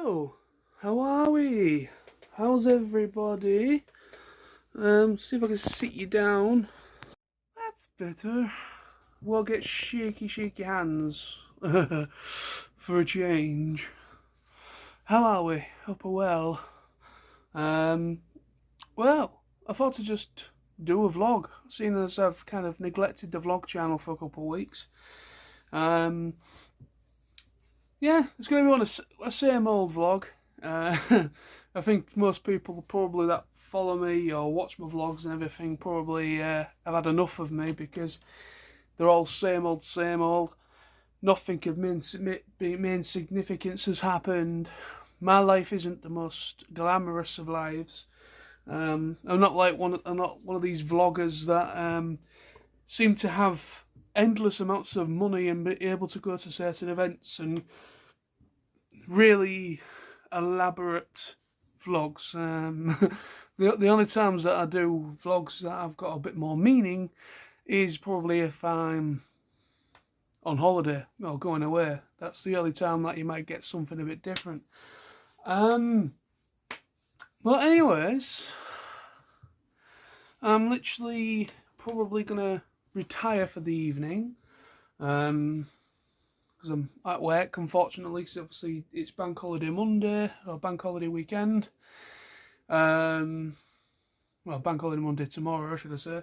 Hello, how are we? How's everybody? See if I can sit you down. That's better. We'll get shaky hands for a change. How are we? Hope we're well. Well, I thought to just do a vlog, seeing as I've kind of neglected the vlog channel for a couple of weeks. Yeah, it's going to be on a same old vlog. I think most people probably that follow me or watch my vlogs and everything probably have had enough of me, because they're all same old. Nothing of main significance has happened. My life isn't the most glamorous of lives. I'm not one of these vloggers that seem to have endless amounts of money and be able to go to certain events and really elaborate vlogs. The only times that I do vlogs that I've got a bit more meaning is probably if I'm on holiday or going away. That's the only time that you might get something a bit different. Well, anyways, I'm literally probably gonna retire for the evening. Because I'm at work, unfortunately, because obviously it's Bank Holiday Monday, or Bank Holiday weekend. Well, Bank Holiday Monday tomorrow, should I say.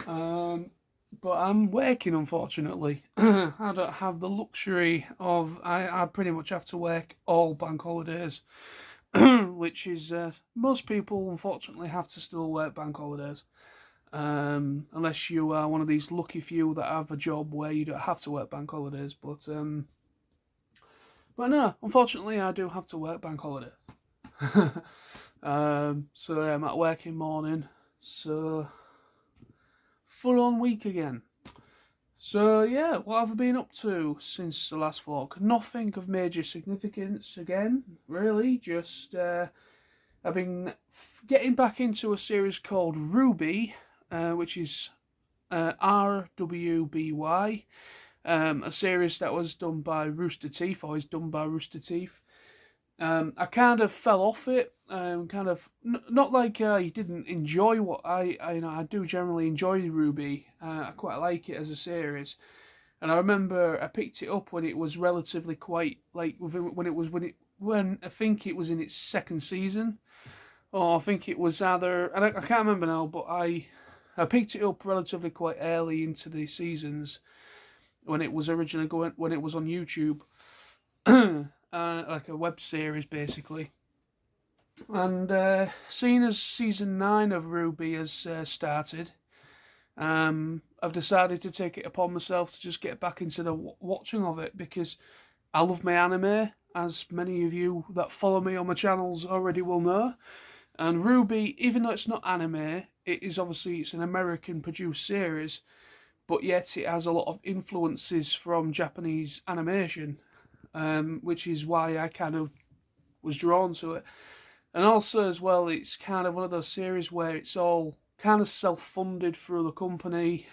But I'm working, unfortunately. I don't have the luxury of, I pretty much have to work all bank holidays, which is, most people, unfortunately, have to still work bank holidays. Unless you are one of these lucky few that have a job where you don't have to work bank holidays, but no, unfortunately I do have to work bank holidays. So I'm at work in morning, so full on week again. So yeah, what have I been up to since the last vlog? Nothing of major significance again, really. Just I've been getting back into a series called RWBY, which is RWBY, a series that was done by Rooster Teeth, or is done by Rooster Teeth. I kind of fell off it, not like I didn't enjoy what I do generally enjoy RWBY. I quite like it as a series, and I remember I picked it up when it was relatively quite like when I think it was in its second season, or I think it was either, I can't remember now, but I picked it up relatively quite early into the seasons when it was originally when it was on YouTube, like a web series basically. And seeing as season 9 of RWBY has started, I've decided to take it upon myself to just get back into the watching of it, because I love my anime, as many of you that follow me on my channels already will know. And RWBY, even though it's not anime, it's an American produced series, but yet it has a lot of influences from Japanese animation, which is why I kind of was drawn to it. And also as well, it's kind of one of those series where it's all kind of self-funded through the company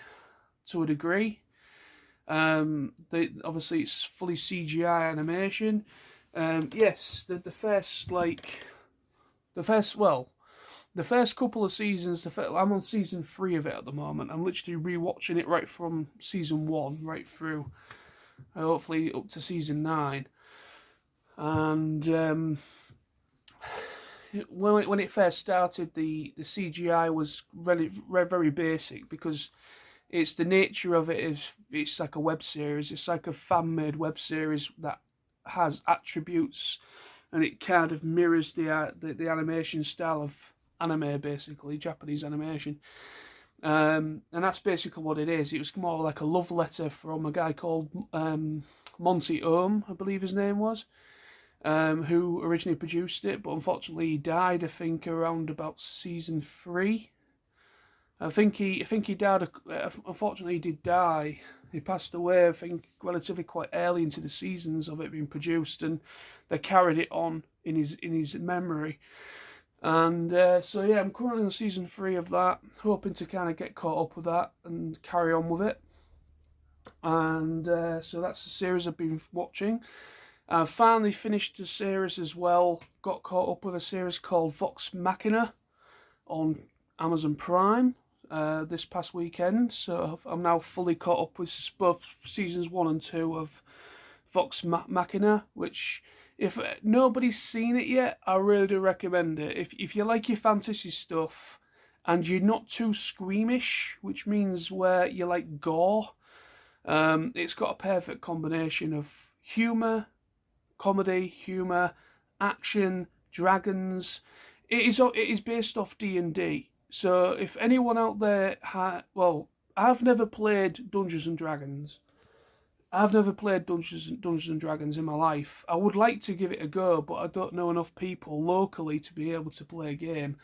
to a degree. Obviously it's fully CGI animation. Yes, the first couple of seasons, I'm on season 3 of it at the moment. I'm literally rewatching it right from season 1 right through, hopefully up to season 9. And when it first started, the CGI was very basic, because it's the nature of it is it's like a web series. It's like a fan-made web series that has attributes, and it kind of mirrors the animation style of anime, basically Japanese animation, and that's basically what it is. It was more like a love letter from a guy called Monty Oum, I believe his name was, who originally produced it, but unfortunately he died, I think, around about season 3. I think he died. Unfortunately, he did die. He passed away, I think, relatively quite early into the seasons of it being produced, and they carried it on in his memory. And so yeah, I'm currently on season 3 of that, hoping to kind of get caught up with that and carry on with it. And so that's the series I've been watching. I finally finished the series as well. Got caught up with a series called Vox Machina on Amazon Prime this past weekend. So I'm now fully caught up with both seasons 1 and 2 of Vox Machina, which, if nobody's seen it yet, I really do recommend it. If you like your fantasy stuff and you're not too squeamish, which means where you like gore, it's got a perfect combination of comedy, humour, action, dragons. It is based off D&D. So if anyone out there I've never played Dungeons and Dragons. I've never played Dungeons and Dragons in my life. I would like to give it a go, but I don't know enough people locally to be able to play a game.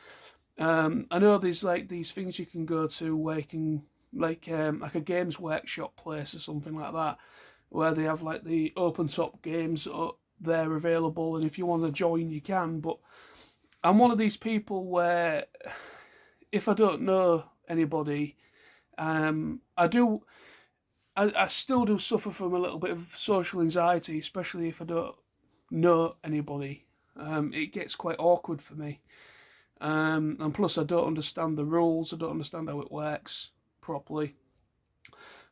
I know there's like these things you can go to where you can like a Games Workshop place or something like that, where they have like the open top games there available, and if you want to join, you can. But I'm one of these people where if I don't know anybody, I still do suffer from a little bit of social anxiety, especially if I don't know anybody. It gets quite awkward for me. And plus I don't understand the rules, I don't understand how it works properly.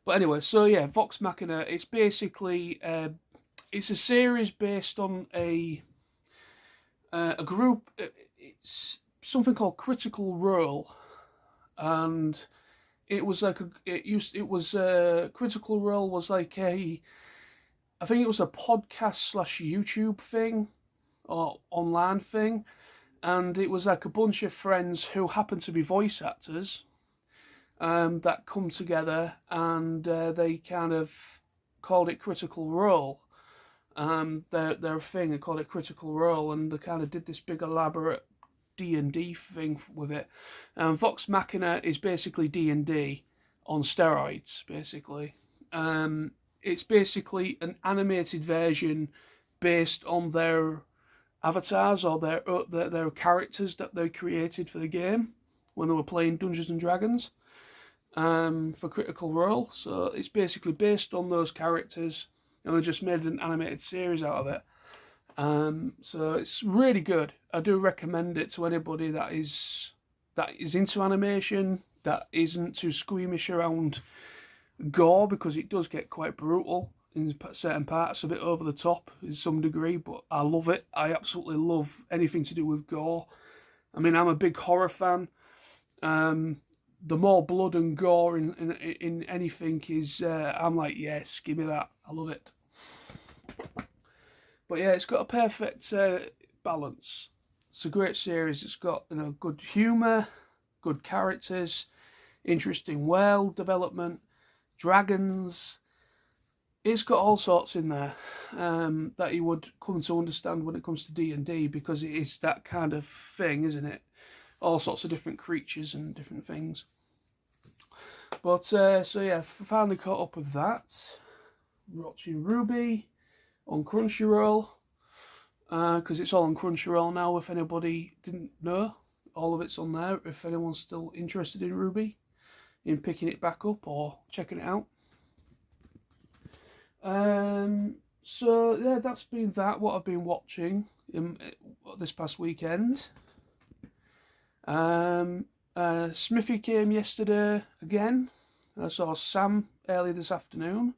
But anyway, so yeah, Vox Machina, it's basically, it's a series based on a group, it's something called Critical Role, and it was like Critical Role was like I think it was a podcast / YouTube thing, or online thing, and it was like a bunch of friends who happened to be voice actors, that come together, and they kind of called it Critical Role. Their thing, they called it Critical Role, and they kind of did this big elaborate D&D thing with it. Vox Machina is basically D&D on steroids, basically. It's basically an animated version based on their avatars, or their characters that they created for the game when they were playing Dungeons and Dragons for Critical Role. So it's basically based on those characters, and they just made an animated series out of it. So it's really good. I do recommend it to anybody that is into animation, that isn't too squeamish around gore, because it does get quite brutal in certain parts, a bit over the top in some degree, but I love it. I absolutely love anything to do with gore. I mean, I'm a big horror fan. The more blood and gore in anything is, I'm like, yes, give me that. I love it. But yeah, it's got a perfect balance. It's a great series. It's got good humour, good characters, interesting world development, dragons. It's got all sorts in there that you would come to understand when it comes to D&D, because it is that kind of thing, isn't it? All sorts of different creatures and different things. But so yeah, finally caught up with that. Watching RWBY on Crunchyroll, because it's all on Crunchyroll now. If anybody didn't know, all of it's on there. If anyone's still interested in RWBY, in picking it back up or checking it out. So yeah, that's been what I've been watching in this past weekend. Smithy came yesterday again. I saw Sam early this afternoon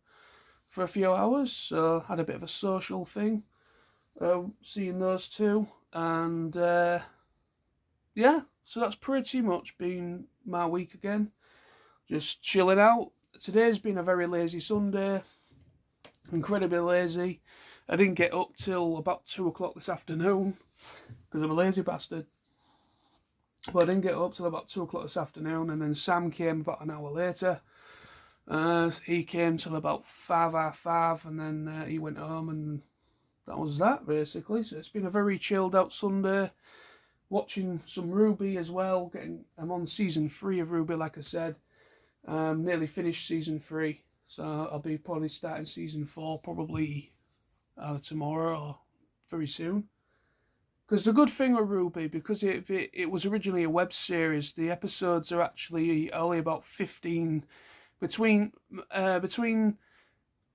for a few hours, so had a bit of a social thing, seeing those two, and yeah, so that's pretty much been my week again, just chilling out. Today's been a very lazy Sunday, incredibly lazy. I didn't get up till about 2 o'clock this afternoon, because I'm a lazy bastard. But I didn't get up till about 2 o'clock this afternoon, and then Sam came about an hour later. He came till about 5:30, and then he went home, and that was that basically. So it's been a very chilled out Sunday. Watching some RWBY as well. I'm on season 3 of RWBY, like I said. Nearly finished season 3, so I'll be probably starting season 4 probably tomorrow or very soon. Because the good thing with RWBY, because it was originally a web series, the episodes are actually only about 15, between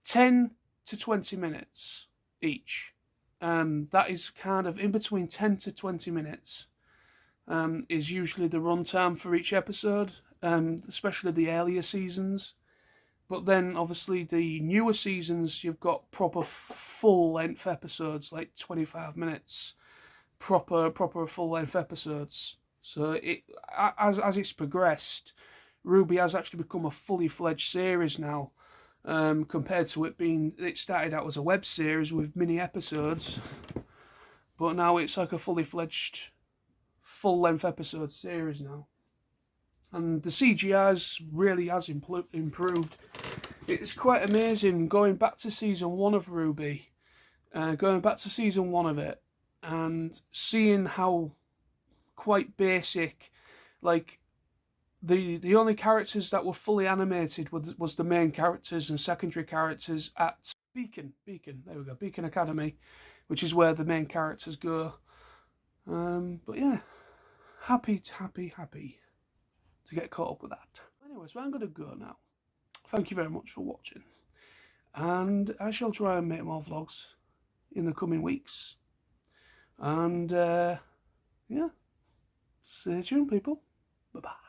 10 to 20 minutes each. That is kind of in between 10 to 20 minutes. Is usually the runtime for each episode, especially the earlier seasons. But then, obviously, the newer seasons, you've got proper full-length episodes, like 25 minutes, proper full-length episodes. So as it's progressed, RWBY has actually become a fully fledged series now, compared to it started out as a web series with mini episodes, but now it's like a fully fledged, full-length episode series now. And the CGI really has improved. It's quite amazing going back to season 1 of RWBY, going back to season 1 of it, and seeing how quite basic, like the only characters that were fully animated was the main characters and secondary characters at Beacon. There we go, Beacon Academy, which is where the main characters go. But yeah, happy to get caught up with that. Anyway, so I'm going to go now. Thank you very much for watching, and I shall try and make more vlogs in the coming weeks. And yeah, stay tuned, people. Bye bye.